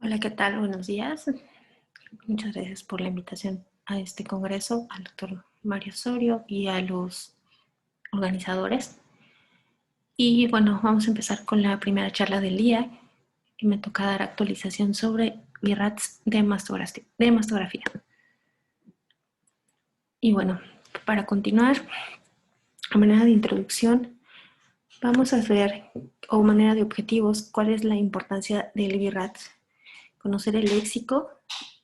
Hola, ¿qué tal? Buenos días. Muchas gracias por la invitación a este congreso, al doctor Mario Osorio y a los organizadores. Y bueno, vamos a empezar con la primera charla del día. Y me toca dar actualización sobre BIRATS de mastografía. Y bueno, para continuar, a manera de introducción, vamos a ver, o manera de objetivos, cuál es la importancia del BIRATS. Conocer el léxico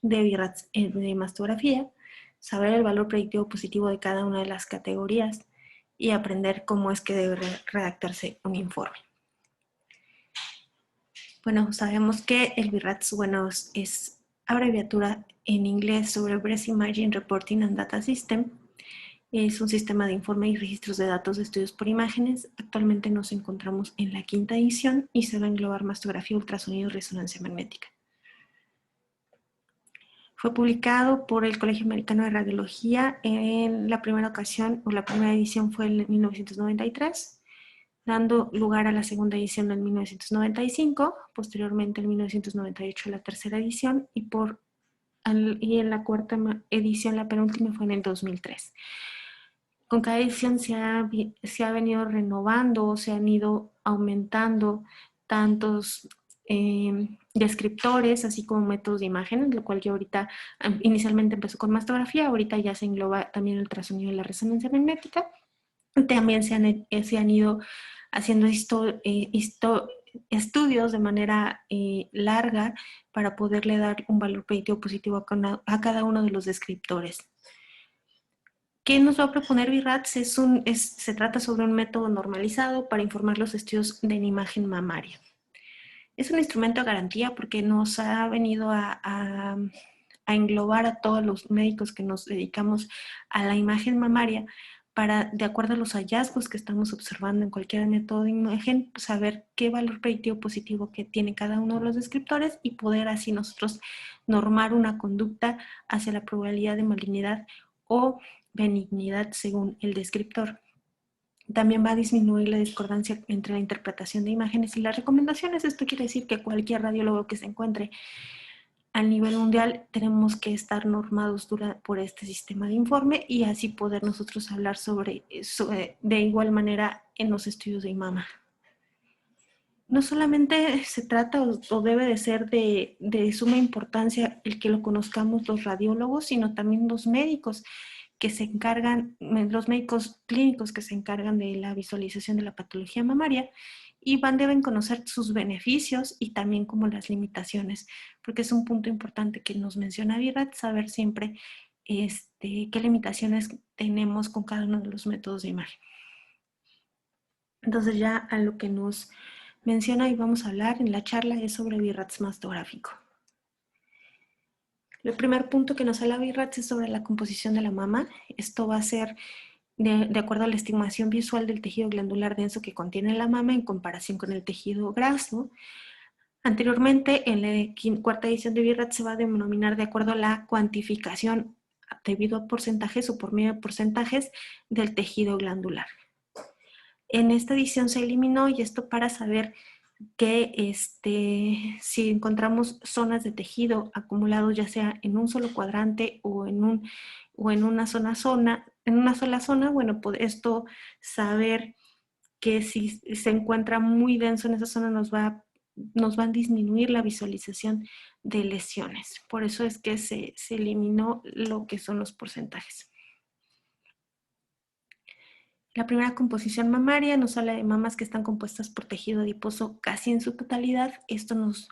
de BIRATS de mastografía, saber el valor predictivo positivo de cada una de las categorías y aprender cómo es que debe redactarse un informe. Bueno, sabemos que el BIRATS, es abreviatura en inglés sobre Breast Imaging Reporting and Data System. Es un sistema de informe y registros de datos de estudios por imágenes. Actualmente nos encontramos en la 5ª edición y se va a englobar mastografía, ultrasonido y resonancia magnética. Fue publicado por el Colegio Americano de Radiología en la primera ocasión, o la primera edición fue en 1993, dando lugar a la segunda edición en 1995, posteriormente en 1998 la tercera edición y en la 4ª edición, la penúltima, fue en el 2003. Con cada edición se ha venido renovando, se han ido aumentando tantos descriptores, así como métodos de imágenes, lo cual yo ahorita, inicialmente empezó con mastografía, ahorita ya se engloba también el ultrasonido y la resonancia magnética. También se han ido haciendo estudios de manera larga para poderle dar un valor predictivo positivo a cada uno de los descriptores. ¿Qué nos va a proponer BIRATS? Se trata sobre un método normalizado para informar los estudios de imagen mamaria. Es un instrumento de garantía porque nos ha venido a englobar a todos los médicos que nos dedicamos a la imagen mamaria para, de acuerdo a los hallazgos que estamos observando en cualquier método de imagen, saber qué valor predictivo positivo que tiene cada uno de los descriptores y poder así nosotros normar una conducta hacia la probabilidad de malignidad o benignidad según el descriptor. También va a disminuir la discordancia entre la interpretación de imágenes y las recomendaciones. Esto quiere decir que cualquier radiólogo que se encuentre a nivel mundial tenemos que estar normados por este sistema de informe y así poder nosotros hablar sobre eso de igual manera en los estudios de mama. No solamente se trata o debe de ser de suma importancia el que lo conozcamos los radiólogos, sino también los médicos que se encargan, los médicos clínicos que se encargan de la visualización de la patología mamaria y deben conocer sus beneficios y también como las limitaciones, porque es un punto importante que nos menciona BIRATS, saber siempre qué limitaciones tenemos con cada uno de los métodos de imagen. Entonces ya a lo que nos menciona y vamos a hablar en la charla es sobre BIRATS mastográfico. El primer punto que nos habla BIRATS es sobre la composición de la mama. Esto va a ser de acuerdo a la estimación visual del tejido glandular denso que contiene la mama en comparación con el tejido graso. Anteriormente, en la 4ª edición de BIRATS se va a denominar de acuerdo a la cuantificación debido a porcentajes o por medio de porcentajes del tejido glandular. En esta edición se eliminó y esto para saber que si encontramos zonas de tejido acumulados ya sea en un solo cuadrante o en una sola zona, bueno, pues esto saber que si se encuentra muy denso en esa zona nos va a disminuir la visualización de lesiones. Por eso es que se eliminó lo que son los porcentajes. La primera composición mamaria nos habla de mamas que están compuestas por tejido adiposo casi en su totalidad. Esto nos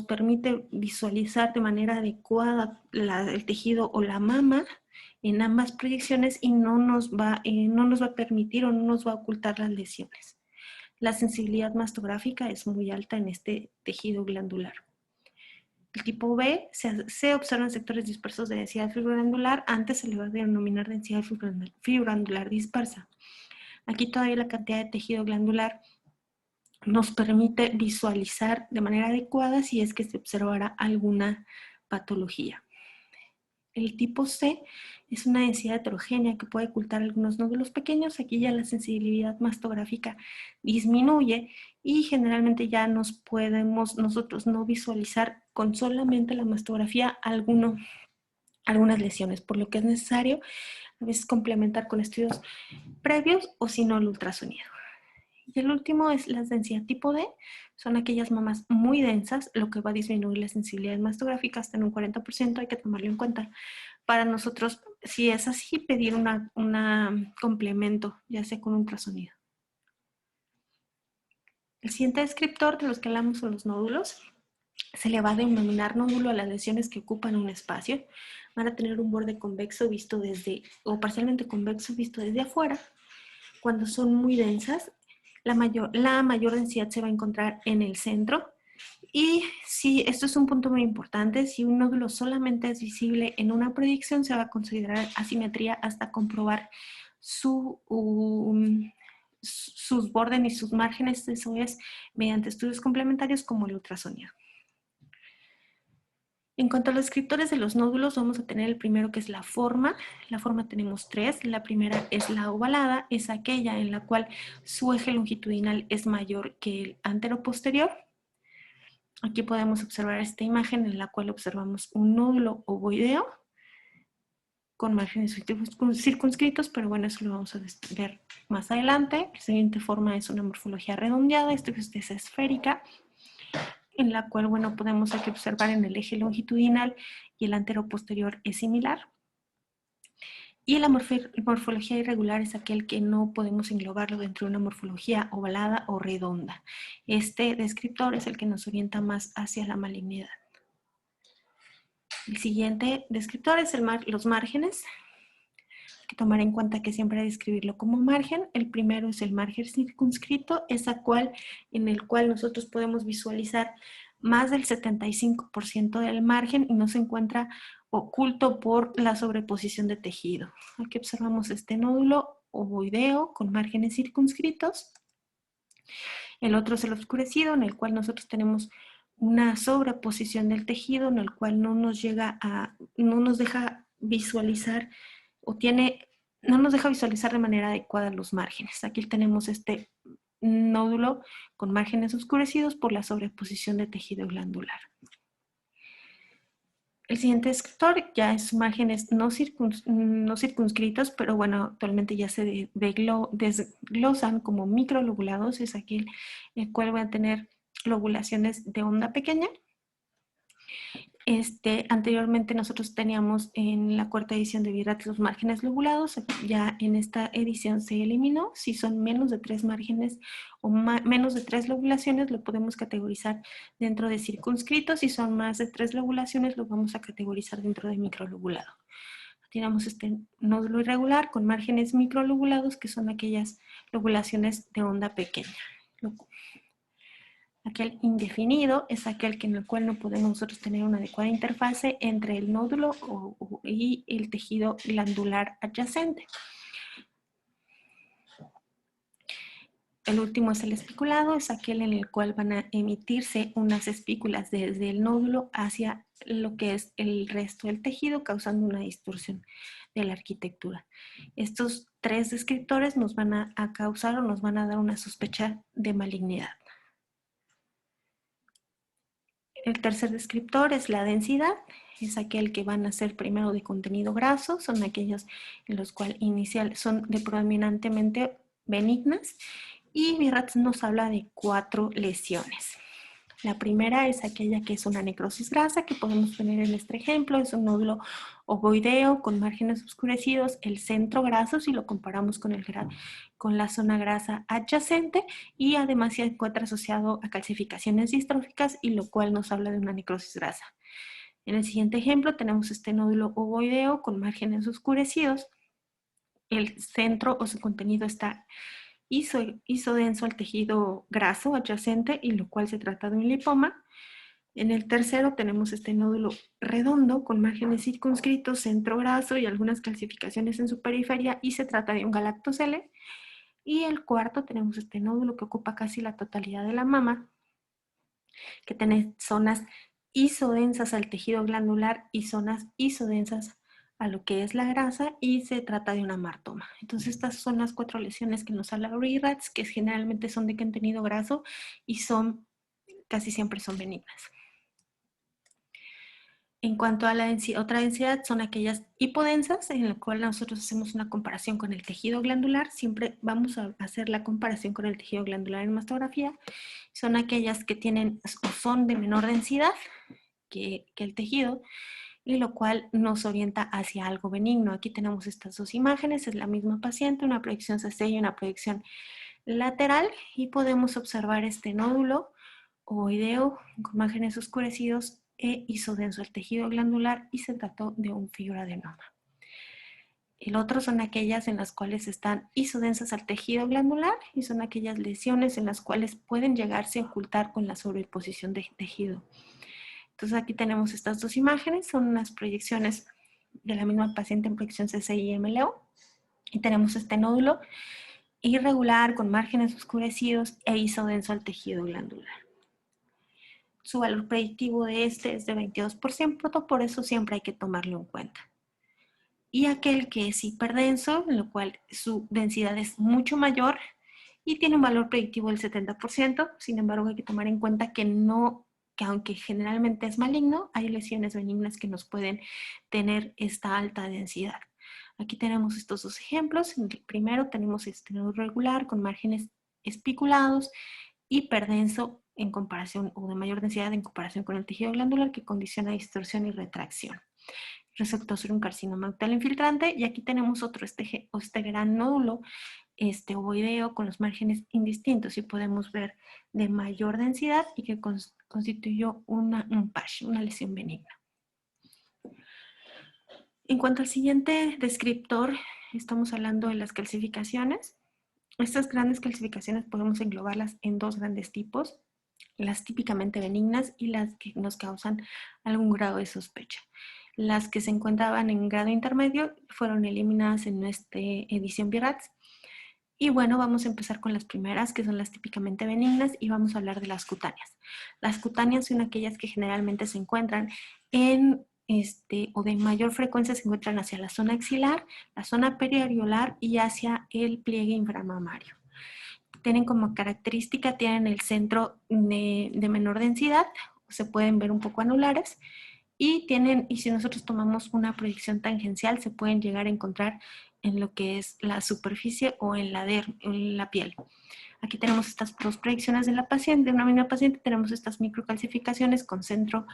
permite visualizar de manera adecuada el tejido o la mama en ambas proyecciones y no nos va a permitir o no nos va a ocultar las lesiones. La sensibilidad mastográfica es muy alta en este tejido glandular. El tipo B se observan sectores dispersos de densidad fibrogranular, antes se le va a denominar densidad fibrogranular dispersa. Aquí todavía la cantidad de tejido glandular nos permite visualizar de manera adecuada si es que se observará alguna patología. El tipo C es una densidad heterogénea que puede ocultar algunos nódulos pequeños. Aquí ya la sensibilidad mastográfica disminuye y generalmente ya nos podemos nosotros no visualizar con solamente la mastografía algunas lesiones, por lo que es necesario a veces complementar con estudios previos o si no el ultrasonido. Y el último es la densidad tipo D, son aquellas mamas muy densas, lo que va a disminuir la sensibilidad mastográfica hasta en un 40%, hay que tomarlo en cuenta. Para nosotros, si es así, pedir un complemento, ya sea con ultrasonido. El siguiente descriptor de los que hablamos son los nódulos. Se le va a denominar nódulo a las lesiones que ocupan un espacio. Van a tener un borde convexo visto desde, o parcialmente convexo visto desde afuera. Cuando son muy densas, la mayor densidad se va a encontrar en el centro. Y si esto es un punto muy importante, si un nódulo solamente es visible en una proyección, se va a considerar asimetría hasta comprobar sus bordes y sus márgenes. Eso es mediante estudios complementarios como el ultrasonido. En cuanto a los descriptores de los nódulos, vamos a tener el primero, que es la forma. La forma tenemos tres. La primera es la ovalada, es aquella en la cual su eje longitudinal es mayor que el anteroposterior. Aquí podemos observar esta imagen en la cual observamos un nódulo ovoideo con márgenes circunscritos, pero bueno, eso lo vamos a ver más adelante. La siguiente forma es una morfología redondeada, esto es esférica, en la cual, bueno, podemos aquí observar en el eje longitudinal y el anteroposterior es similar. Y la morfología irregular es aquel que no podemos englobarlo dentro de una morfología ovalada o redonda. Este descriptor es el que nos orienta más hacia la malignidad. El siguiente descriptor es los márgenes. Hay que tomar en cuenta que siempre hay que describirlo como margen. El primero es el margen circunscrito, en el cual nosotros podemos visualizar más del 75% del margen y no se encuentra oculto por la sobreposición de tejido. Aquí observamos este nódulo ovoideo con márgenes circunscritos. El otro es el oscurecido, en el cual nosotros tenemos una sobreposición del tejido, en el cual no nos deja visualizar no nos deja visualizar de manera adecuada los márgenes. Aquí tenemos este nódulo con márgenes oscurecidos por la sobreposición de tejido glandular. El siguiente descriptor ya es márgenes no circunscritos, pero bueno, actualmente ya se desglosan como microlobulados, es aquel el cual va a tener lobulaciones de onda pequeña. Anteriormente nosotros teníamos en la cuarta edición de VIRAT los márgenes lobulados, ya en esta edición se eliminó. Si son menos de 3 márgenes o menos de 3 lobulaciones, lo podemos categorizar dentro de circunscritos. Si son más de 3 lobulaciones, lo vamos a categorizar dentro de microlobulado. Tenemos este nódulo irregular con márgenes microlobulados, que son aquellas lobulaciones de onda pequeña. Aquel indefinido es aquel en el cual no podemos nosotros tener una adecuada interfase entre el nódulo y el tejido glandular adyacente. El último es el espiculado, es aquel en el cual van a emitirse unas espículas desde el nódulo hacia lo que es el resto del tejido, causando una distorsión de la arquitectura. Estos tres descriptores nos van a causar o nos van a dar una sospecha de malignidad. El tercer descriptor es la densidad, es aquel que van a ser primero de contenido graso, son aquellos en los cuales son predominantemente benignas, y VIRAT nos habla de 4 lesiones. La primera es aquella que es una necrosis grasa, que podemos tener en este ejemplo, es un nódulo ovoideo con márgenes oscurecidos, el centro graso si lo comparamos con la zona grasa adyacente, y además se encuentra asociado a calcificaciones distróficas, y lo cual nos habla de una necrosis grasa. En el siguiente ejemplo tenemos este nódulo ovoideo con márgenes oscurecidos, el centro o su contenido está isodenso al tejido graso adyacente, y lo cual se trata de un lipoma. En el tercero tenemos este nódulo redondo con márgenes circunscritos, centro graso y algunas calcificaciones en su periferia, y se trata de un galactocele. Y el cuarto tenemos este nódulo que ocupa casi la totalidad de la mama, que tiene zonas isodensas al tejido glandular y zonas isodensas a lo que es la grasa y se trata de una martoma. Entonces estas son las 4 lesiones que nos habla RIRATS, que generalmente son de contenido graso y casi siempre son benignas. En cuanto a la otra densidad, son aquellas hipodensas, en la cual nosotros hacemos una comparación con el tejido glandular. Siempre vamos a hacer la comparación con el tejido glandular en mastografía. Son aquellas que tienen o son de menor densidad que el tejido, y lo cual nos orienta hacia algo benigno. Aquí tenemos estas dos imágenes, es la misma paciente, una proyección CC y una proyección lateral, y podemos observar este nódulo ovoideo con márgenes oscurecidos e isodenso el tejido glandular, y se trató de un fibroadenoma. El otro son aquellas en las cuales están isodensas al tejido glandular, y son aquellas lesiones en las cuales pueden llegarse a ocultar con la sobreposición de tejido. Entonces aquí tenemos estas dos imágenes, son unas proyecciones de la misma paciente en proyección CC y MLO, y tenemos este nódulo irregular con márgenes oscurecidos e isodenso al tejido glandular. Su valor predictivo de este es de 22%, por eso siempre hay que tomarlo en cuenta. Y aquel que es hiperdenso, en lo cual su densidad es mucho mayor y tiene un valor predictivo del 70%, sin embargo hay que tomar en cuenta que aunque generalmente es maligno, hay lesiones benignas que nos pueden tener esta alta densidad. Aquí tenemos estos dos ejemplos. En el primero tenemos este nódulo regular con márgenes espiculados, hiperdenso en comparación, o de mayor densidad en comparación con el tejido glandular, que condiciona distorsión y retracción. Resultó ser un carcinoma ductal infiltrante, y aquí tenemos otro, este gran nódulo ovoideo con los márgenes indistintos, y podemos ver de mayor densidad y que constituyó un PASH, una lesión benigna. En cuanto al siguiente descriptor, estamos hablando de las calcificaciones. Estas grandes calcificaciones podemos englobarlas en dos grandes tipos: las típicamente benignas y las que nos causan algún grado de sospecha. Las que se encontraban en grado intermedio fueron eliminadas en nuestra edición VIRATS. Y bueno, vamos a empezar con las primeras, que son las típicamente benignas, y vamos a hablar de las cutáneas. Las cutáneas son aquellas que generalmente se encuentran o de mayor frecuencia se encuentran hacia la zona axilar, la zona periareolar y hacia el pliegue inframamario. Tienen como característica, tienen el centro de menor densidad, se pueden ver un poco anulares, y si nosotros tomamos una proyección tangencial, se pueden llegar a encontrar en lo que es la superficie o en la piel. Aquí tenemos estas dos proyecciones de una misma paciente. Tenemos estas microcalcificaciones con centro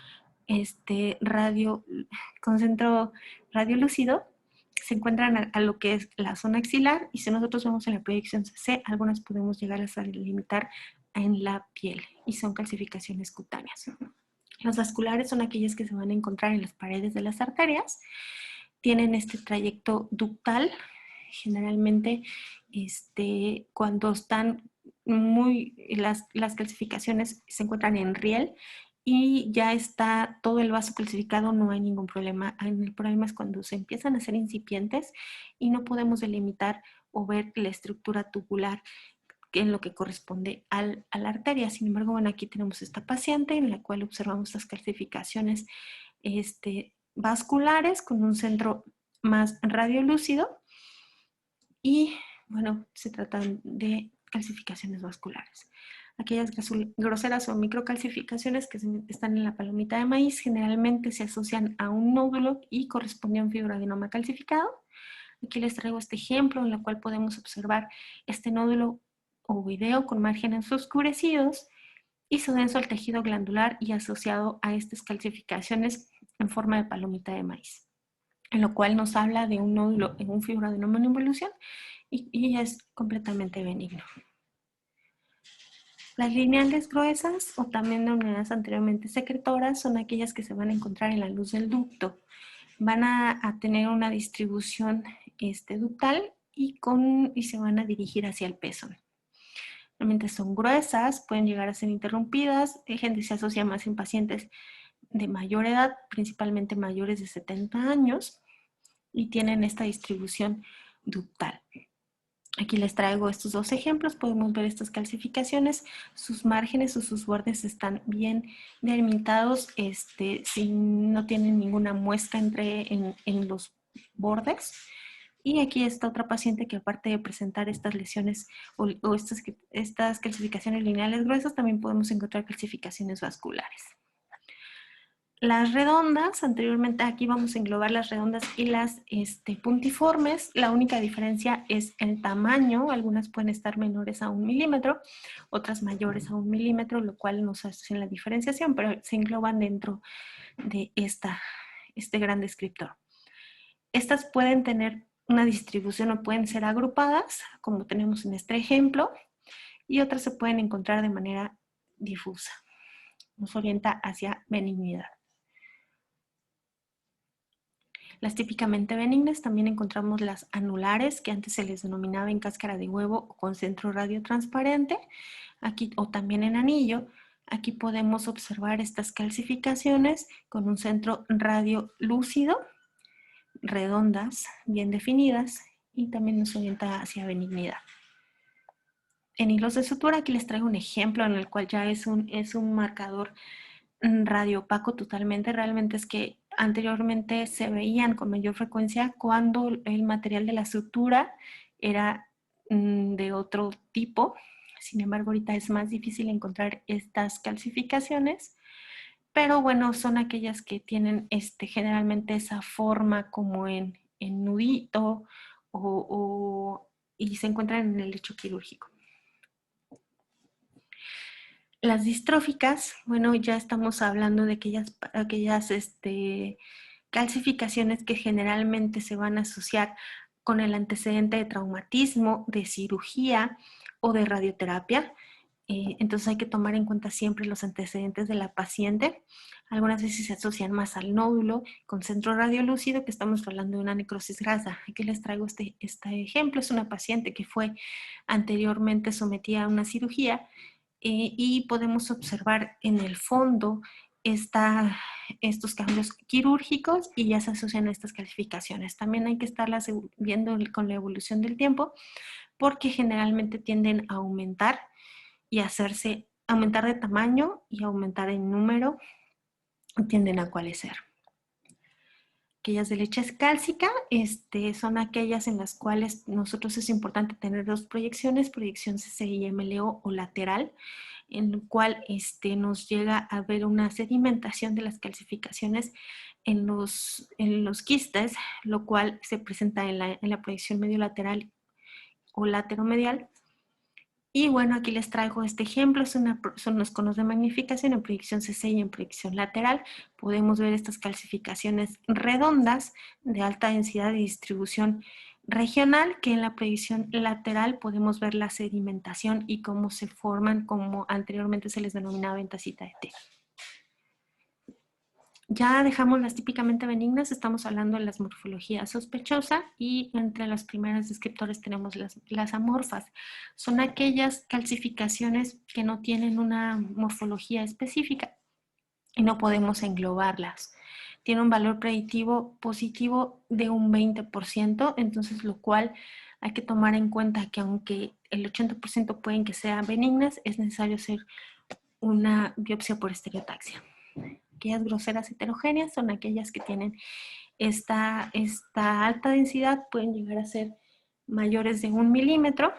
radiolúcido. Se encuentran a lo que es la zona axilar, y si nosotros vemos en la proyección CC, algunas podemos llegar a limitar en la piel, y son calcificaciones cutáneas. Las vasculares son aquellas que se van a encontrar en las paredes de las arterias. Tienen este trayecto ductal. Generalmente, cuando están las calcificaciones se encuentran en riel y ya está todo el vaso calcificado, no hay ningún problema. El problema es cuando se empiezan a ser incipientes y no podemos delimitar o ver la estructura tubular en lo que corresponde a la arteria. Sin embargo, bueno, aquí tenemos esta paciente en la cual observamos las calcificaciones vasculares con un centro más radiolúcido, y bueno, se tratan de calcificaciones vasculares. Aquellas groseras o microcalcificaciones que están en la palomita de maíz generalmente se asocian a un nódulo y corresponden a un fibroadenoma calcificado. Aquí les traigo este ejemplo en el cual podemos observar este nódulo ovoideo con márgenes oscurecidos, isodenso al tejido glandular y asociado a estas calcificaciones en forma de palomita de maíz, en lo cual nos habla de un nódulo en un fibroadenoma en involución, y es completamente benigno. Las lineales gruesas, o también denominadas anteriormente secretoras, son aquellas que se van a encontrar en la luz del ducto. Van a tener una distribución ductal y se van a dirigir hacia el pezón. Realmente son gruesas, pueden llegar a ser interrumpidas. Gente se asocia más en pacientes de mayor edad, principalmente mayores de 70 años, y tienen esta distribución ductal. Aquí les traigo estos dos ejemplos. Podemos ver estas calcificaciones. Sus márgenes o sus bordes están bien delimitados, no tienen ninguna muesca en los bordes. Y aquí está otra paciente que aparte de presentar estas lesiones o estas calcificaciones lineales gruesas, también podemos encontrar calcificaciones vasculares. Las redondas, anteriormente aquí vamos a englobar las redondas y las puntiformes. La única diferencia es el tamaño. Algunas pueden estar menores a 1 milímetro, otras mayores a 1 milímetro, lo cual nos hace la diferenciación, pero se engloban dentro de este gran descriptor. Estas pueden tener una distribución o pueden ser agrupadas, como tenemos en este ejemplo, y otras se pueden encontrar de manera difusa. Nos orienta hacia benignidad. Las típicamente benignas también encontramos las anulares, que antes se les denominaba en cáscara de huevo o con centro radiotransparente, aquí, o también en anillo. Aquí podemos observar estas calcificaciones con un centro radiolúcido, redondas, bien definidas, y también nos orienta hacia benignidad. En hilos de sutura, aquí les traigo un ejemplo en el cual ya es un marcador radiopaco totalmente. Realmente es que anteriormente se veían con mayor frecuencia cuando el material de la sutura era de otro tipo. Sin embargo, ahorita es más difícil encontrar estas calcificaciones, pero bueno, son aquellas que tienen generalmente esa forma como en nudito y se encuentran en el lecho quirúrgico. Las distróficas, bueno, ya estamos hablando de aquellas calcificaciones que generalmente se van a asociar con el antecedente de traumatismo, de cirugía o de radioterapia. Entonces hay que tomar en cuenta siempre los antecedentes de la paciente. Algunas veces se asocian más al nódulo con centro radiolúcido, que estamos hablando de una necrosis grasa. Aquí les traigo este ejemplo. Es una paciente que fue anteriormente sometida a una cirugía y podemos observar en el fondo estos cambios quirúrgicos y ya se asocian a estas calcificaciones. También hay que estarlas viendo con la evolución del tiempo porque generalmente tienden a aumentar y aumentar de tamaño y aumentar en número, tienden a coalescer. Aquellas de leche cálcica son aquellas en las cuales nosotros es importante tener dos proyecciones, proyección CCI-MLO o lateral, en el cual nos llega a ver una sedimentación de las calcificaciones en los quistes, lo cual se presenta en la proyección mediolateral o lateromedial. Y bueno, aquí les traigo este ejemplo, son los conos de magnificación en proyección CC y en proyección lateral. Podemos ver estas calcificaciones redondas de alta densidad y distribución regional, que en la proyección lateral podemos ver la sedimentación y cómo se forman, como anteriormente se les denominaba en tacita de té. Ya dejamos las típicamente benignas, estamos hablando de las morfologías sospechosas y entre las primeras descriptores tenemos las amorfas. Son aquellas calcificaciones que no tienen una morfología específica y no podemos englobarlas. Tiene un valor predictivo positivo de un 20%, entonces lo cual hay que tomar en cuenta que aunque el 80% pueden que sean benignas, es necesario hacer una biopsia por estereotaxia. Aquellas groseras heterogéneas son aquellas que tienen esta alta densidad, pueden llegar a ser mayores de 1 milímetro.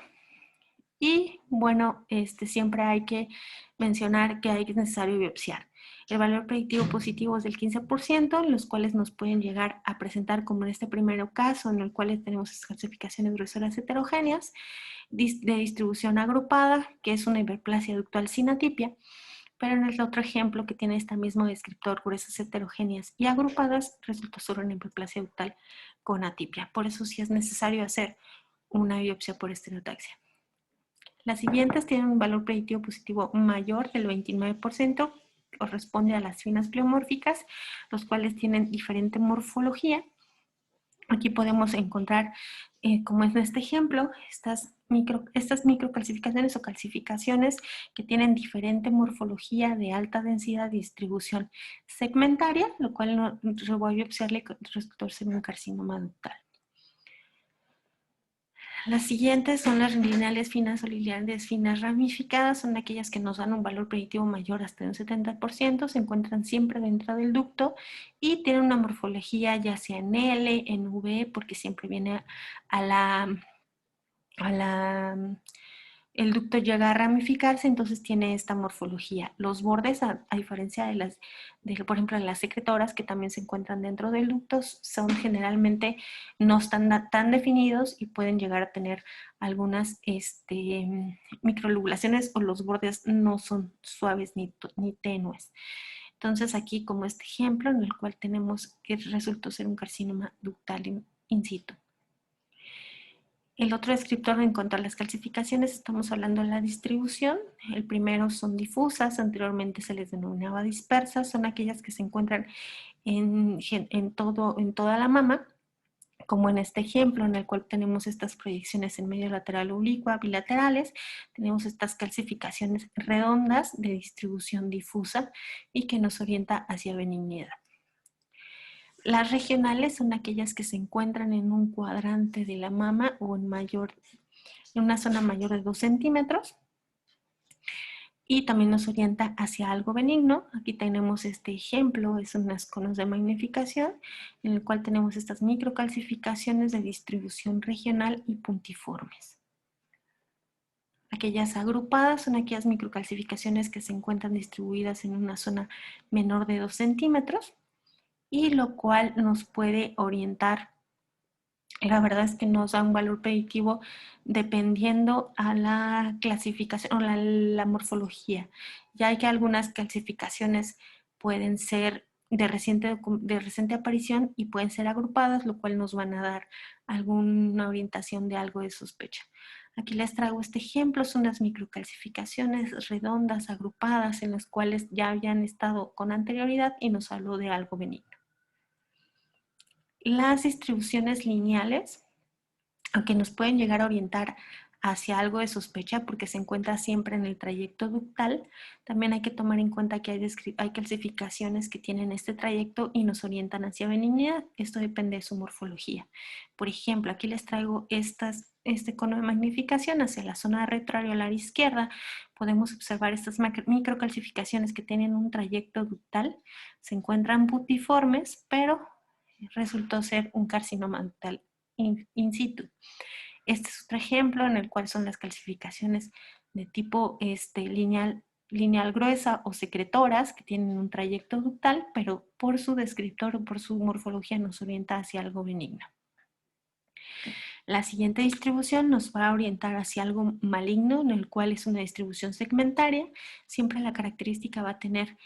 Y bueno, siempre hay que mencionar que es necesario biopsiar. El valor predictivo positivo es del 15%, los cuales nos pueden llegar a presentar, como en este primer caso, en el cual tenemos calcificaciones groseras heterogéneas, de distribución agrupada, que es una hiperplasia ductal sin atipia. Pero en el otro ejemplo que tiene este mismo descriptor, gruesas heterogéneas y agrupadas, resulta solo una hiperplasia ductal con atipia. Por eso sí es necesario hacer una biopsia por estereotaxia. Las siguientes tienen un valor predictivo positivo mayor del 29%, corresponde a las finas pleomórficas, los cuales tienen diferente morfología. Aquí podemos encontrar, como es en este ejemplo, estas microcalcificaciones o calcificaciones que tienen diferente morfología de alta densidad y distribución segmentaria, lo cual yo voy a biopsiarle con el resultado ser un carcinoma ductal. Las siguientes son las lineales finas o lineales finas ramificadas, son aquellas que nos dan un valor predictivo mayor hasta un 70%, se encuentran siempre dentro del ducto y tienen una morfología ya sea en L, en V, porque siempre viene a el ducto llega a ramificarse, entonces tiene esta morfología. Los bordes, a diferencia de las, por ejemplo, de las secretoras, que también se encuentran dentro del ducto, son generalmente no están tan definidos y pueden llegar a tener algunas microlobulaciones o los bordes no son suaves ni tenues. Entonces aquí como este ejemplo en el cual tenemos que resultó ser un carcinoma ductal in situ. El otro descriptor en cuanto a las calcificaciones, estamos hablando de la distribución. El primero son difusas, anteriormente se les denominaba dispersas, son aquellas que se encuentran en toda la mama, como en este ejemplo en el cual tenemos estas proyecciones en medio lateral oblicua, bilaterales, tenemos estas calcificaciones redondas de distribución difusa y que nos orienta hacia benignidad. Las regionales son aquellas que se encuentran en un cuadrante de la mama o en una zona mayor de 2 centímetros y también nos orienta hacia algo benigno. Aquí tenemos este ejemplo, es unas conos de magnificación en el cual tenemos estas microcalcificaciones de distribución regional y puntiformes. Aquellas agrupadas son aquellas microcalcificaciones que se encuentran distribuidas en una zona menor de 2 centímetros y lo cual nos puede orientar. La verdad es que nos da un valor predictivo dependiendo a la clasificación o la morfología. Ya hay que algunas calcificaciones pueden ser de reciente aparición y pueden ser agrupadas, lo cual nos van a dar alguna orientación de algo de sospecha. Aquí les traigo este ejemplo, son las microcalcificaciones redondas, agrupadas, en las cuales ya habían estado con anterioridad y nos habló de algo benigno. Las distribuciones lineales, aunque nos pueden llegar a orientar hacia algo de sospecha porque se encuentra siempre en el trayecto ductal, también hay que tomar en cuenta que hay calcificaciones que tienen este trayecto y nos orientan hacia benignidad. Esto depende de su morfología. Por ejemplo, aquí les traigo este cono de magnificación hacia la zona retroareolar izquierda. Podemos observar estas microcalcificaciones que tienen un trayecto ductal. Se encuentran putiformes, pero resultó ser un carcinoma ductal in situ. Este es otro ejemplo en el cual son las calcificaciones de tipo lineal gruesa o secretoras que tienen un trayecto ductal, pero por su descriptor o por su morfología nos orienta hacia algo benigno. La siguiente distribución nos va a orientar hacia algo maligno, en el cual es una distribución segmentaria. Siempre la característica va a tener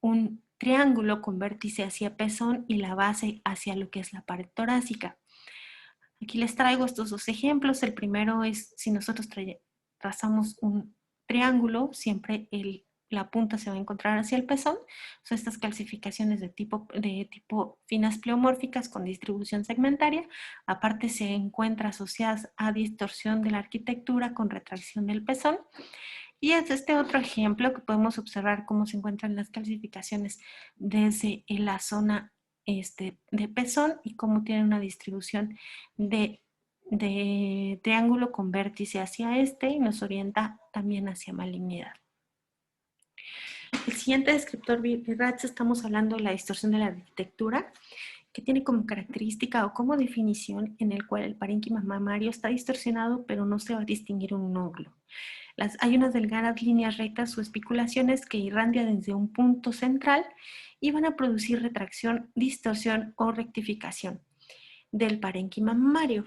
un triángulo con vértice hacia pezón y la base hacia lo que es la pared torácica. Aquí les traigo estos dos ejemplos. El primero es si nosotros trazamos un triángulo, siempre la punta se va a encontrar hacia el pezón. Son estas calcificaciones de tipo finas pleomórficas con distribución segmentaria. Aparte se encuentra asociadas a distorsión de la arquitectura con retracción del pezón. Y es este otro ejemplo que podemos observar cómo se encuentran las calcificaciones desde la zona de pezón y cómo tiene una distribución de triángulo con vértice hacia y nos orienta también hacia malignidad. El siguiente descriptor BIRATS, estamos hablando de la distorsión de la arquitectura, que tiene como característica o como definición en el cual el parénquima mamario está distorsionado pero no se va a distinguir un nódulo. Hay unas delgadas líneas rectas o espiculaciones que irradian desde un punto central y van a producir retracción, distorsión o rectificación del parénquima mamario.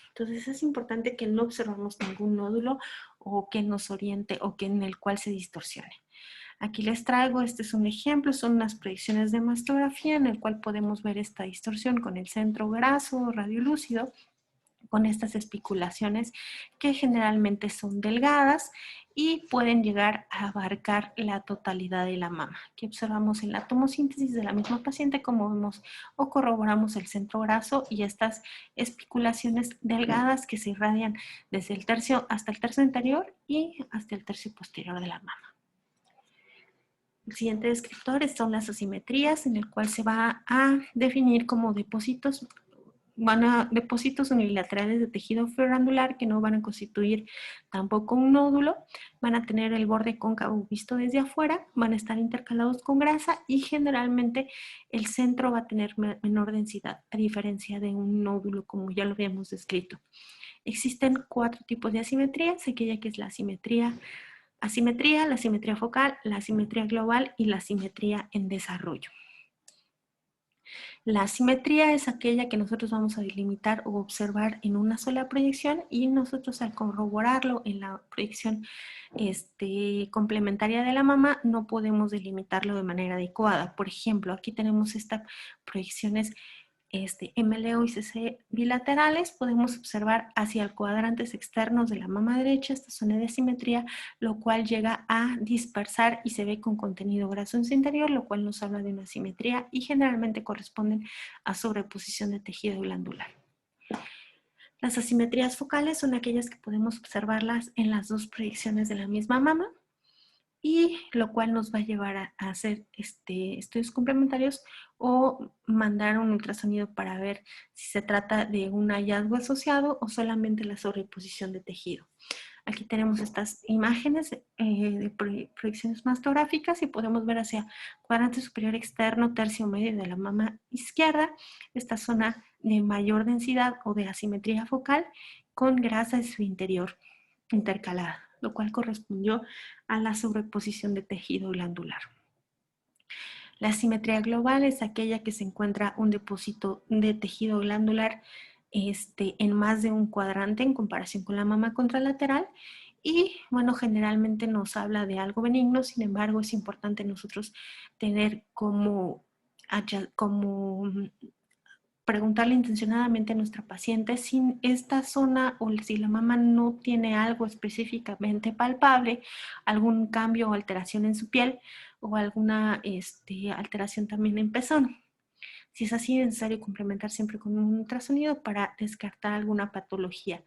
Entonces es importante que no observamos ningún nódulo o que nos oriente o que en el cual se distorsione. Aquí les traigo, este es un ejemplo, son unas proyecciones de mastografía en el cual podemos ver esta distorsión con el centro graso radiolúcido, con estas espiculaciones que generalmente son delgadas y pueden llegar a abarcar la totalidad de la mama. Aquí observamos en la tomosíntesis de la misma paciente como vemos o corroboramos el centro graso y estas espiculaciones delgadas que se irradian desde el tercio hasta el tercio anterior y hasta el tercio posterior de la mama. El siguiente descriptor son las asimetrías, en el cual se va a definir como depósitos depósitos unilaterales de tejido fibroblandular que no van a constituir tampoco un nódulo, van a tener el borde cóncavo visto desde afuera, van a estar intercalados con grasa y generalmente el centro va a tener menor densidad, a diferencia de un nódulo como ya lo habíamos descrito. Existen 4 tipos de asimetrías, aquella que es la asimetría, la asimetría focal, la asimetría global y la asimetría en desarrollo. La asimetría es aquella que nosotros vamos a delimitar o observar en una sola proyección y nosotros al corroborarlo en la proyección complementaria de la mama no podemos delimitarlo de manera adecuada. Por ejemplo, aquí tenemos estas proyecciones MLO y CC bilaterales, podemos observar hacia cuadrantes externos de la mama derecha esta zona de asimetría, lo cual llega a dispersar y se ve con contenido graso en su interior, lo cual nos habla de una asimetría y generalmente corresponden a sobreposición de tejido glandular. Las asimetrías focales son aquellas que podemos observarlas en las 2 proyecciones de la misma mama, y lo cual nos va a llevar a hacer estudios complementarios o mandar un ultrasonido para ver si se trata de un hallazgo asociado o solamente la sobreposición de tejido. Aquí tenemos estas imágenes de proyecciones mastográficas y podemos ver hacia cuadrante superior externo, tercio medio de la mama izquierda, esta zona de mayor densidad o de asimetría focal con grasa en su interior intercalada, lo cual correspondió a la sobreposición de tejido glandular. La asimetría global es aquella que se encuentra un depósito de tejido glandular en más de un cuadrante en comparación con la mama contralateral y, bueno, generalmente nos habla de algo benigno, sin embargo, es importante nosotros tener como preguntarle intencionadamente a nuestra paciente si esta zona o si la mama no tiene algo específicamente palpable, algún cambio o alteración en su piel o alguna alteración también en pezón. Si es así, es necesario complementar siempre con un ultrasonido para descartar alguna patología.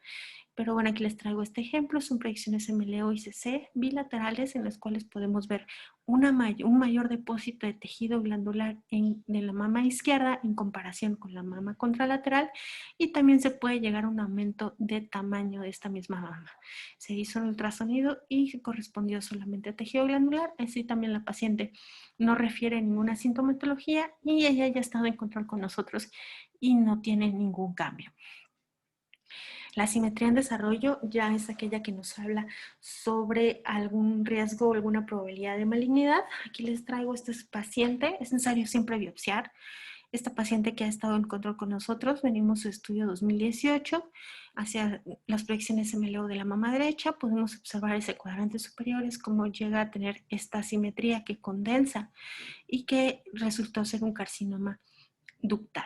Pero bueno, aquí les traigo este ejemplo. Son proyecciones MLO y CC bilaterales en las cuales podemos ver un mayor depósito de tejido glandular en la mama izquierda en comparación con la mama contralateral y también se puede llegar a un aumento de tamaño de esta misma mama. Se hizo un ultrasonido y correspondió solamente a tejido glandular. Así también la paciente no refiere ninguna sintomatología y ella ya ha estado en control con nosotros y no tiene ningún cambio. La asimetría en desarrollo ya es aquella que nos habla sobre algún riesgo o alguna probabilidad de malignidad. Aquí les traigo este paciente. Es necesario siempre biopsiar. Esta paciente que ha estado en control con nosotros, venimos a estudio 2018, hacia las proyecciones MLO de la mama derecha, podemos observar ese cuadrante superiores, cómo llega a tener esta asimetría que condensa y que resultó ser un carcinoma ductal.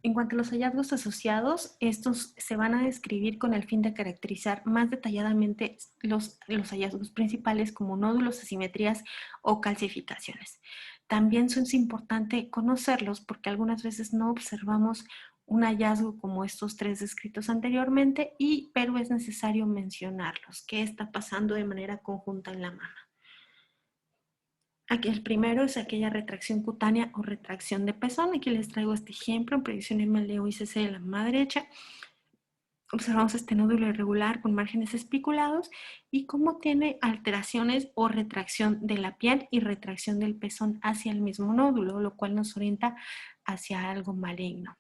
En cuanto a los hallazgos asociados, estos se van a describir con el fin de caracterizar más detalladamente los hallazgos principales como nódulos, asimetrías o calcificaciones. También es importante conocerlos porque algunas veces no observamos un hallazgo como estos 3 descritos anteriormente, pero es necesario mencionarlos. ¿Qué está pasando de manera conjunta en la mama? Aquí el primero es aquella retracción cutánea o retracción de pezón. Aquí les traigo este ejemplo en proyección MLO y CC de la mama derecha. Observamos este nódulo irregular con márgenes espiculados y cómo tiene alteraciones o retracción de la piel y retracción del pezón hacia el mismo nódulo, lo cual nos orienta hacia algo maligno.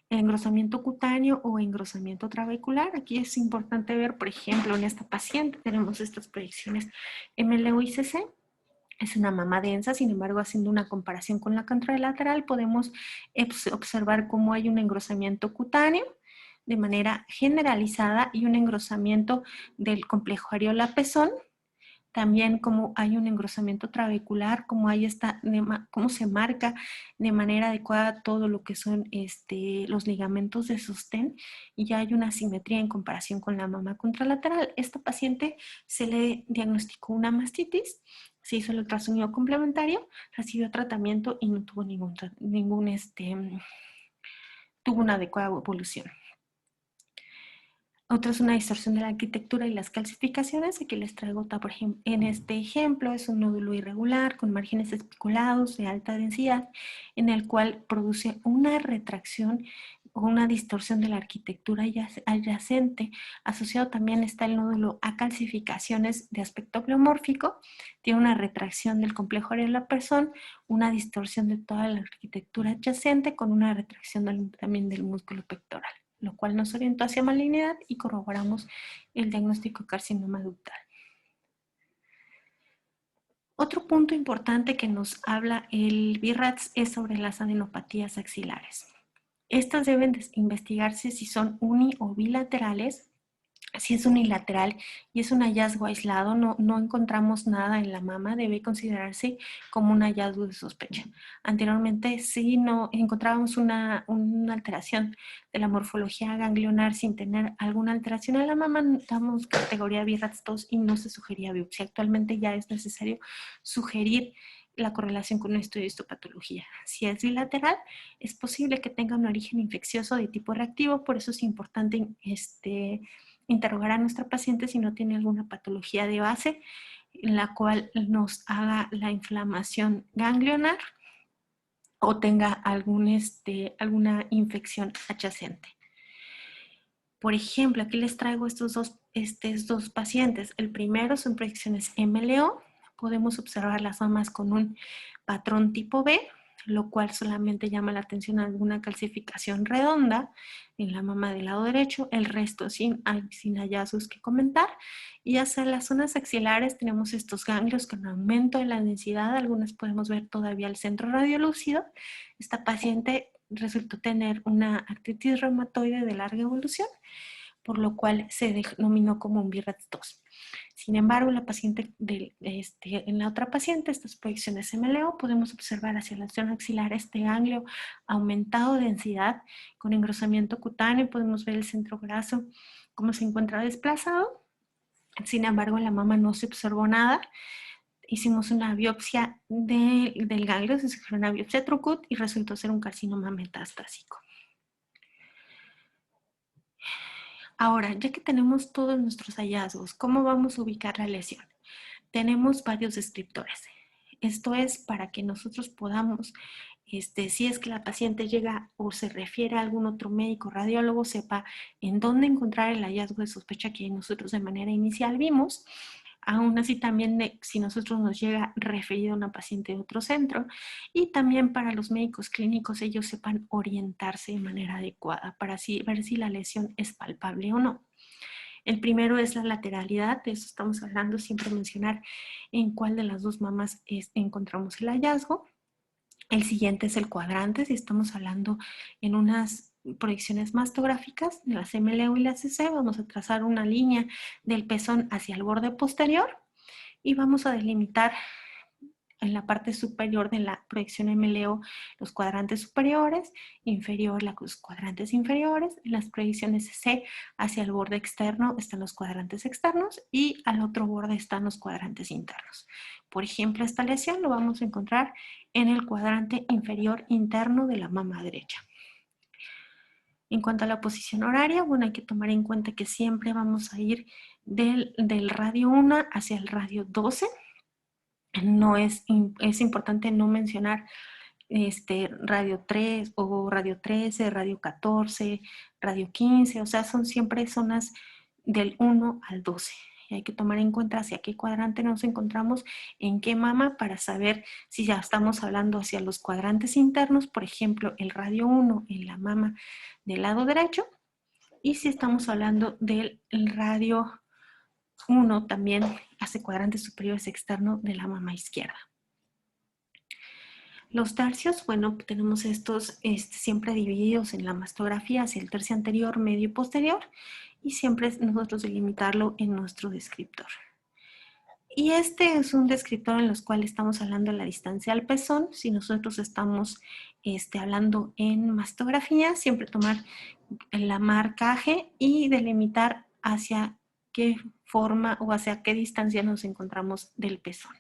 El engrosamiento cutáneo o engrosamiento trabecular. Aquí es importante ver, por ejemplo, en esta paciente tenemos estas proyecciones MLO y CC. Es una mama densa, sin embargo, haciendo una comparación con la contralateral, podemos observar cómo hay un engrosamiento cutáneo de manera generalizada y un engrosamiento del complejo areola-pezón. También como hay un engrosamiento trabecular, cómo se marca de manera adecuada todo lo que son los ligamentos de sostén y ya hay una asimetría en comparación con la mama contralateral. Esta paciente se le diagnosticó una mastitis, se hizo el ultrasonido complementario, recibió tratamiento y no tuvo tuvo una adecuada evolución. Otra es una distorsión de la arquitectura y las calcificaciones. Aquí les traigo otra, por ejemplo, en este ejemplo es un nódulo irregular con márgenes espiculados de alta densidad en el cual produce una retracción o una distorsión de la arquitectura adyacente. Asociado también está el nódulo a calcificaciones de aspecto pleomórfico. Tiene una retracción del complejo areola-persón, una distorsión de toda la arquitectura adyacente con una retracción también del músculo pectoral, lo cual nos orientó hacia malignidad y corroboramos el diagnóstico de carcinoma ductal. Otro punto importante que nos habla el BIRATS es sobre las adenopatías axilares. Estas deben investigarse si son uni o bilaterales. Si es unilateral y es un hallazgo aislado, no encontramos nada en la mama, debe considerarse como un hallazgo de sospecha. Anteriormente sí no encontrábamos una alteración de la morfología ganglionar sin tener alguna alteración en la mama, damos categoría BIRATS 2 y no se sugería biopsia. Actualmente ya es necesario sugerir la correlación con un estudio de histopatología. Si es bilateral, es posible que tenga un origen infeccioso de tipo reactivo, por eso es importante interrogar a nuestra paciente si no tiene alguna patología de base en la cual nos haga la inflamación ganglionar o tenga alguna infección adyacente. Por ejemplo, aquí les traigo estos dos pacientes. El primero son proyecciones MLO. Podemos observar las mamas con un patrón tipo B, lo cual solamente llama la atención a alguna calcificación redonda en la mama del lado derecho, el resto sin hallazgos que comentar. Y hacia las zonas axilares tenemos estos ganglios con aumento de la densidad, algunas podemos ver todavía el centro radiolúcido. Esta paciente resultó tener una artritis reumatoide de larga evolución, por lo cual se denominó como un BIRATS 2. Sin embargo, en la otra paciente, estas proyecciones MLO, podemos observar hacia la zona axilar este ganglio aumentado de densidad con engrosamiento cutáneo. Podemos ver el centro graso cómo se encuentra desplazado. Sin embargo, en la mama no se observó nada. Hicimos una biopsia del ganglio, se sugirió una biopsia Trucut y resultó ser un carcinoma metastásico. Ahora, ya que tenemos todos nuestros hallazgos, ¿cómo vamos a ubicar la lesión? Tenemos varios descriptores. Esto es para que nosotros podamos, si es que la paciente llega o se refiere a algún otro médico radiólogo, sepa en dónde encontrar el hallazgo de sospecha que nosotros de manera inicial vimos. Aún así también si nosotros nos llega referido a una paciente de otro centro, y también para los médicos clínicos ellos sepan orientarse de manera adecuada para así ver si la lesión es palpable o no. El primero es la lateralidad, de eso estamos hablando, siempre mencionar en cuál de las dos mamas encontramos el hallazgo. El siguiente es el cuadrante, si estamos hablando en unas proyecciones mastográficas de las MLO y la CC, vamos a trazar una línea del pezón hacia el borde posterior y vamos a delimitar en la parte superior de la proyección MLO los cuadrantes superiores, inferior los cuadrantes inferiores, en las proyecciones C hacia el borde externo están los cuadrantes externos y al otro borde están los cuadrantes internos. Por ejemplo, esta lesión lo vamos a encontrar en el cuadrante inferior interno de la mama derecha. En cuanto a la posición horaria, bueno, hay que tomar en cuenta que siempre vamos a ir del radio 1 hacia el radio 12. No es importante no mencionar radio 3 o radio 13, radio 14, radio 15, o sea, son siempre zonas del 1 al 12. Y hay que tomar en cuenta hacia qué cuadrante nos encontramos, en qué mama, para saber si ya estamos hablando hacia los cuadrantes internos, por ejemplo, el radio 1 en la mama del lado derecho, y si estamos hablando del radio 1 también hacia cuadrantes superiores externos de la mama izquierda. Los tercios, bueno, tenemos estos siempre divididos en la mastografía hacia el tercio anterior, medio y posterior, y siempre nosotros delimitarlo en nuestro descriptor. Y este es un descriptor en los cual estamos hablando de la distancia al pezón. Si nosotros estamos hablando en mastografía, siempre tomar la marcaje y delimitar hacia qué forma o hacia qué distancia nos encontramos del pezón.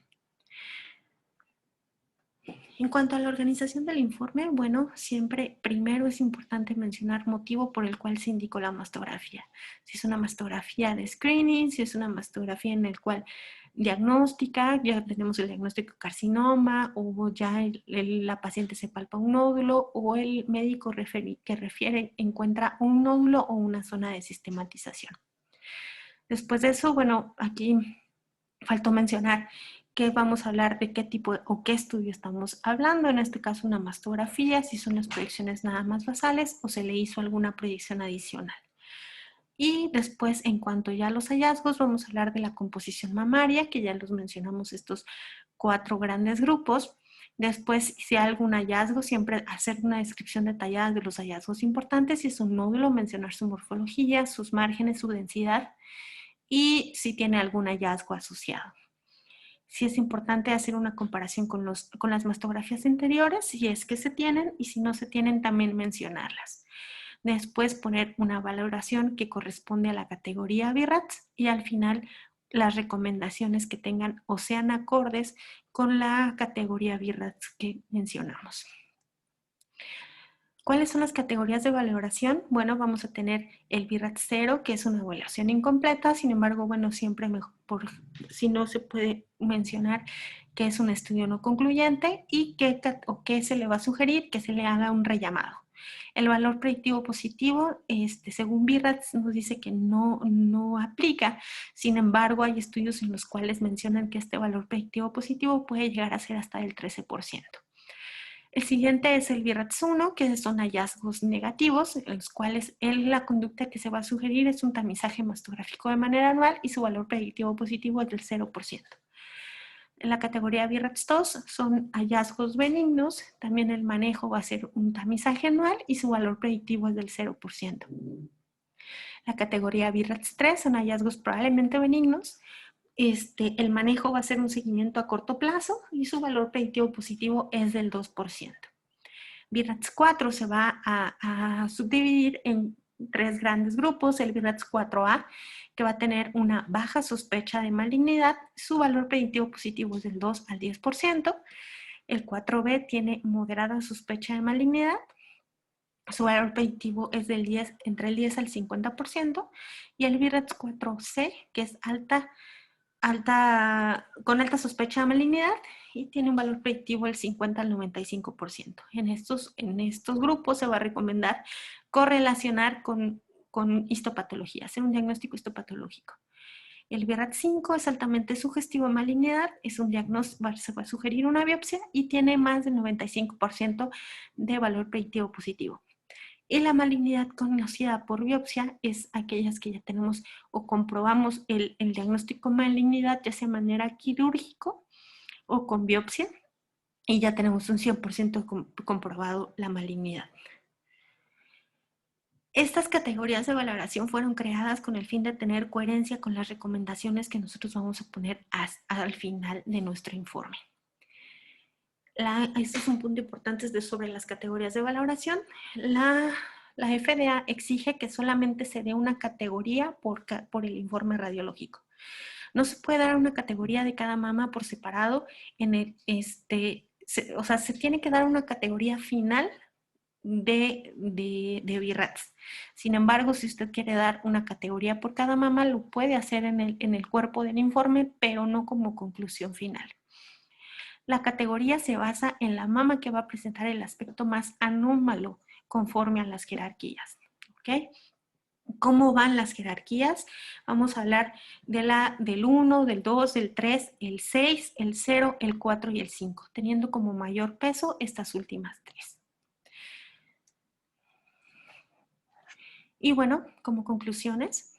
En cuanto a la organización del informe, bueno, siempre primero es importante mencionar motivo por el cual se indicó la mastografía. Si es una mastografía de screening, si es una mastografía en el cual diagnóstica, ya tenemos el diagnóstico de carcinoma, o ya la paciente se palpa un nódulo, o el médico que refiere encuentra un nódulo o una zona de sistematización. Después de eso, bueno, aquí faltó mencionar que vamos a hablar de qué tipo o qué estudio estamos hablando. En este caso, una mastografía, si son las proyecciones nada más basales o se le hizo alguna proyección adicional. Y después, en cuanto ya a los hallazgos, vamos a hablar de la composición mamaria, que ya los mencionamos estos 4 grandes grupos. Después, si hay algún hallazgo, siempre hacer una descripción detallada de los hallazgos importantes. Si es un nódulo, mencionar su morfología, sus márgenes, su densidad y si tiene algún hallazgo asociado. Sí es importante hacer una comparación con las mastografías anteriores, si es que se tienen, y si no se tienen, también mencionarlas. Después poner una valoración que corresponde a la categoría BIRATS y al final las recomendaciones que tengan o sean acordes con la categoría BIRATS que mencionamos. ¿Cuáles son las categorías de valoración? Bueno, vamos a tener el BIRATS 0, que es una evaluación incompleta. Sin embargo, bueno, siempre mejor, si no se puede mencionar que es un estudio no concluyente y qué se le va a sugerir que se le haga un rellamado. El valor predictivo positivo, según BIRATS, nos dice que no aplica. Sin embargo, hay estudios en los cuales mencionan que este valor predictivo positivo puede llegar a ser hasta el 13%. El siguiente es el BIRATS 1, que son hallazgos negativos, en los cuales la conducta que se va a sugerir es un tamizaje mastográfico de manera anual y su valor predictivo positivo es del 0%. En la categoría BIRATS 2 son hallazgos benignos, también el manejo va a ser un tamizaje anual y su valor predictivo es del 0%. La categoría BIRATS 3 son hallazgos probablemente benignos, el manejo va a ser un seguimiento a corto plazo y su valor predictivo positivo es del 2%. BIRATS 4 se va a subdividir en 3 grandes grupos. El BIRATS 4A, que va a tener una baja sospecha de malignidad, su valor predictivo positivo es del 2 al 10%. El 4B tiene moderada sospecha de malignidad, su valor predictivo es entre el 10 al 50%. Y el BIRATS 4C, que es con alta sospecha de malignidad y tiene un valor predictivo del 50 al 95%. En estos grupos se va a recomendar correlacionar con histopatología, hacer un diagnóstico histopatológico. El BIRATS 5 es altamente sugestivo de malignidad, es un diagnóstico, se va a sugerir una biopsia y tiene más del 95% de valor predictivo positivo. Y la malignidad conocida por biopsia es aquellas que ya tenemos o comprobamos el diagnóstico de malignidad, ya sea de manera quirúrgico o con biopsia, y ya tenemos un 100% comprobado la malignidad. Estas categorías de valoración fueron creadas con el fin de tener coherencia con las recomendaciones que nosotros vamos a poner al final de nuestro informe. Este es un punto importante sobre las categorías de valoración. La FDA exige que solamente se dé una categoría por el informe radiológico. No se puede dar una categoría de cada mama por separado. Se tiene que dar una categoría final de BIRATS. Sin embargo, si usted quiere dar una categoría por cada mama, lo puede hacer en el cuerpo del informe, pero no como conclusión final. La categoría se basa en la mama que va a presentar el aspecto más anómalo conforme a las jerarquías. ¿Ok? ¿Cómo van las jerarquías? Vamos a hablar del 1, del 2, del 3, el 6, el 0, el 4 y el 5, teniendo como mayor peso estas últimas 3. Y bueno, como conclusiones,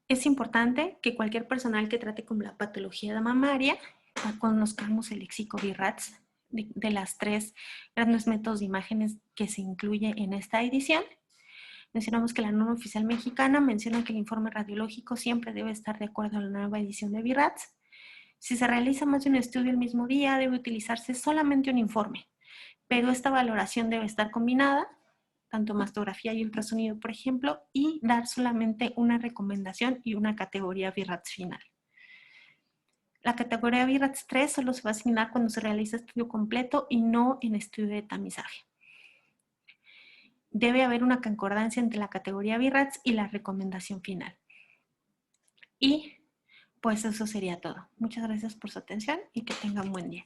es importante que cualquier personal que trate con la patología mamaria conozcamos el léxico BIRATS de las 3 grandes métodos de imágenes que se incluye en esta edición. Mencionamos que la norma oficial mexicana menciona que el informe radiológico siempre debe estar de acuerdo a la nueva edición de BIRATS. Si se realiza más de un estudio el mismo día, debe utilizarse solamente un informe, pero esta valoración debe estar combinada, tanto mastografía y ultrasonido, por ejemplo, y dar solamente una recomendación y una categoría BIRATS final. La categoría BIRATS 3 solo se va a asignar cuando se realiza estudio completo y no en estudio de tamizaje. Debe haber una concordancia entre la categoría BIRATS y la recomendación final. Y pues eso sería todo. Muchas gracias por su atención y que tengan buen día.